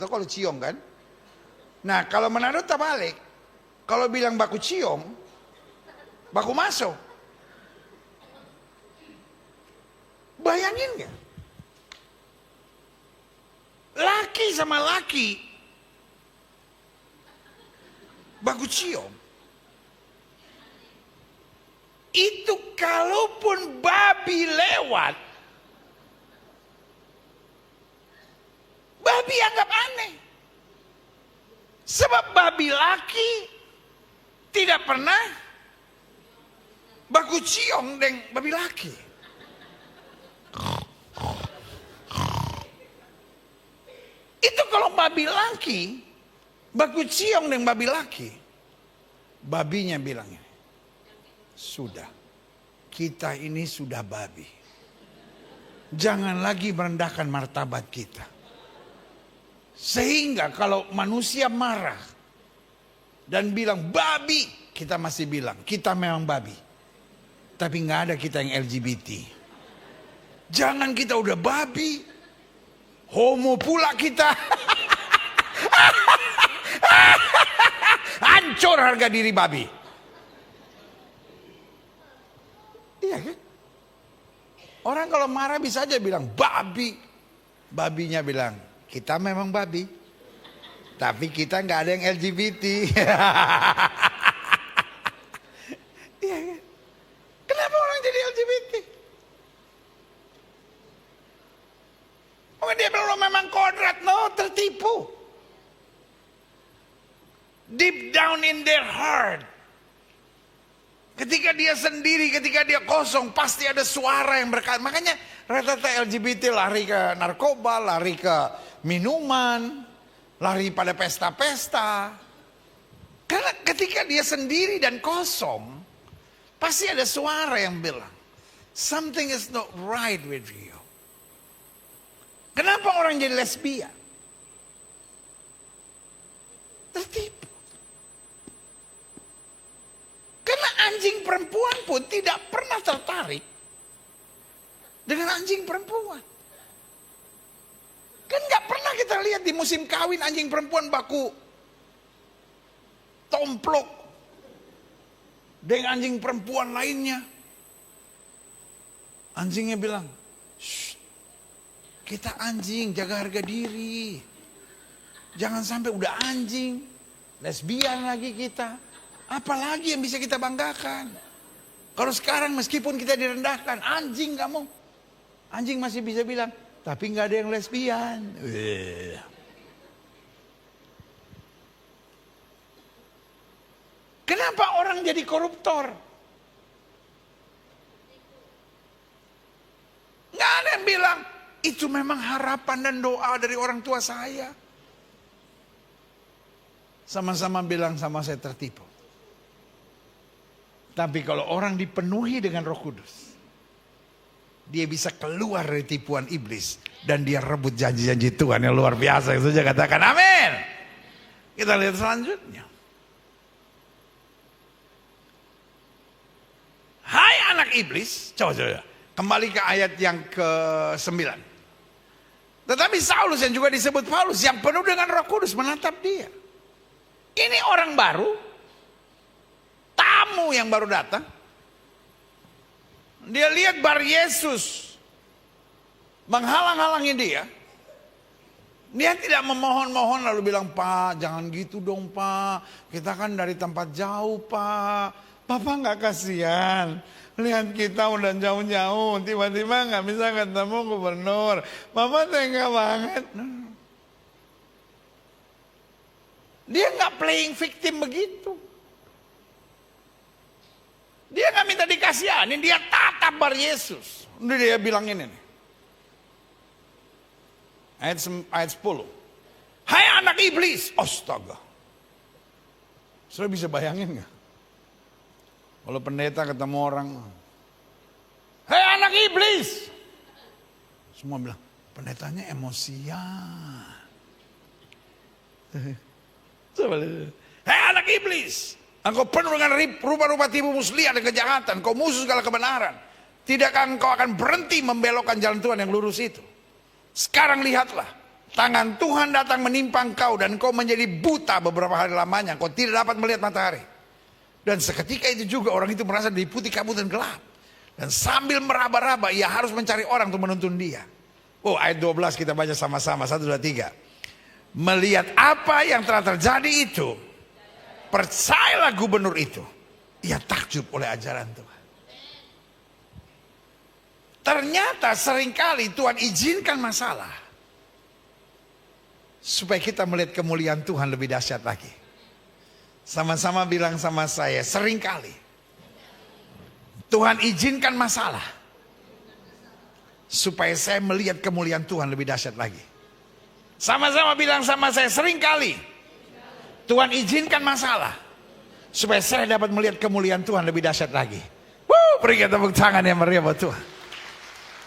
Itu kalau ciong kan. Nah kalau Manado terbalik. Kalau bilang baku ciong, baku masuk. Bayangin gak? Laki sama laki baku ciong. Itu kalaupun babi lewat, babi anggap aneh. Sebab babi laki tidak pernah baku ciong dengan babi laki. Itu kalau babi laki baku ciong dengan babi laki, babinya bilang, sudah, kita ini sudah babi. Jangan lagi merendahkan martabat kita. Sehingga kalau manusia marah dan bilang babi, kita masih bilang kita memang babi. Tapi nggak ada kita yang LGBT. Jangan kita udah babi, homo pula kita. Hancur harga diri babi. Iya kan? Orang kalau marah bisa aja bilang babi. Babinya bilang, kita memang babi. Tapi kita nggak ada yang LGBT. Iya kan? Kenapa orang jadi LGBT? Oh, dia bilang memang kodrat. No, tertipu. Deep down in their heart. Ketika dia sendiri, ketika dia kosong, pasti ada suara yang berkata. Makanya rata-rata LGBT lari ke narkoba, lari ke minuman, lari pada pesta-pesta. Karena ketika dia sendiri dan kosong, pasti ada suara yang bilang, something is not right with you. Kenapa orang jadi lesbian? Tertipu. Karena anjing perempuan pun tidak pernah tertarik dengan anjing perempuan. Kan gak pernah kita lihat di musim kawin anjing perempuan baku tomplok dengan anjing perempuan lainnya. Anjingnya bilang, shh, kita anjing, jaga harga diri. Jangan sampai udah anjing, lesbian lagi kita. Apalagi yang bisa kita banggakan? Kalau sekarang meskipun kita direndahkan, anjing kamu. Anjing masih bisa bilang, tapi nggak ada yang lesbian. Kenapa orang jadi koruptor? Nggak ada yang bilang, itu memang harapan dan doa dari orang tua saya. Sama-sama bilang sama saya tertipu. Tapi kalau orang dipenuhi dengan Roh Kudus, dia bisa keluar dari tipuan iblis dan dia rebut janji-janji Tuhan yang luar biasa. Itu saja katakan amin. Kita lihat selanjutnya. Hai anak iblis, coba kembali ke ayat yang ke-9. Tetapi Saulus yang juga disebut Paulus yang penuh dengan Roh Kudus menatap dia. Ini orang baru, tamu yang baru datang. Dia lihat Bar Yesus menghalang-halangi dia. Dia tidak memohon-mohon lalu bilang, Pak jangan gitu dong Pak. Kita kan dari tempat jauh Pak. Bapak gak kasihan. Lihat kita udah jauh-jauh. Tiba-tiba gak bisa ketemu gubernur. Bapak tega banget. Dia gak playing victim begitu. Dia gak minta dikasihani, dia tatap Bar Yesus. Dia bilang ini nih. Ayat 10. Hai anak iblis. Astaga. Saudara bisa bayangin gak? Kalau pendeta ketemu orang. Hai anak iblis. Semua bilang, pendetanya emosian. Coba lihat. Hai anak iblis. Engkau penuh dengan rupa-rupa tipu muslihat dan kejahatan. Kau musuh segala kebenaran. Tidakkah engkau akan berhenti membelokkan jalan Tuhan yang lurus itu? Sekarang lihatlah. Tangan Tuhan datang menimpa engkau dan engkau menjadi buta beberapa hari lamanya. Engkau tidak dapat melihat matahari. Dan seketika itu juga orang itu merasa diliputi kabut dan gelap. Dan sambil meraba-raba ia harus mencari orang untuk menuntun dia. Oh, ayat 12 kita baca sama-sama. 1, 2, 3. Melihat apa yang telah terjadi itu, percayalah gubernur itu, ia takjub oleh ajaran Tuhan. Ternyata seringkali Tuhan izinkan masalah supaya kita melihat kemuliaan Tuhan lebih dahsyat lagi. Sama-sama bilang sama saya, seringkali Tuhan izinkan masalah supaya saya melihat kemuliaan Tuhan lebih dahsyat lagi. Sama-sama bilang sama saya, seringkali Tuhan izinkan masalah supaya saya dapat melihat kemuliaan Tuhan lebih dahsyat lagi. Beri tepuk tangan yang meriah buat Tuhan.